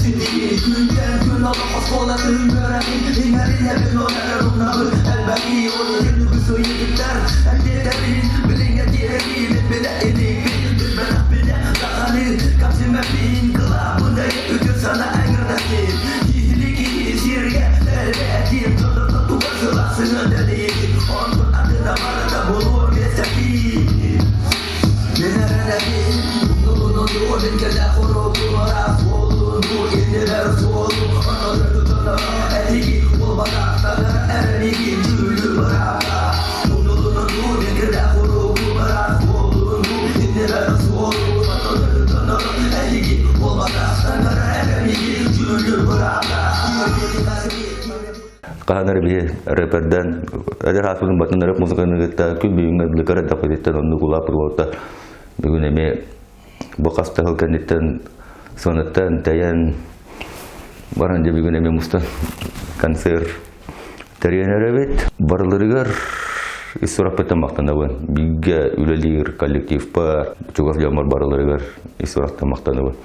Şimdi günden gün alamaz koladığım görelim İneriyle bir olanlar onları elbette olur Kendimizi yedikler elderin Bilinge diyelim bile edik Bilmem bile dağını kapsime bin Kılabında yetüdür sana engirdesin Gizli sirge elbette Tanrı'da tuvasılasını dediğin Onun adına barada bulur mesleği Nerede bir yolunun yolun gele kurubu Ras olun bu indiler solun Anadolu tutana etiki olmadan Tanrı ermiki cülü bırakta Yolunun yolun gele kurubu Ras olun bu indiler solun Anadolu tutana etiki olmadan Tanrı ermiki cülü bırakta Kahanar bir reperden, ada hasbun batın rap muzikanı gitta, kül büyüğün lekara da koydetten onu kula purwata, bugün eme bokas tahıl kanitten sonattan tayan, baranja bugün eme mustan kanser, tarihan arabet, barlarıgar isurak petamaktan awan, biga ülelir kolektif par, cukup jamar barlarıgar isurak tamaktan awan.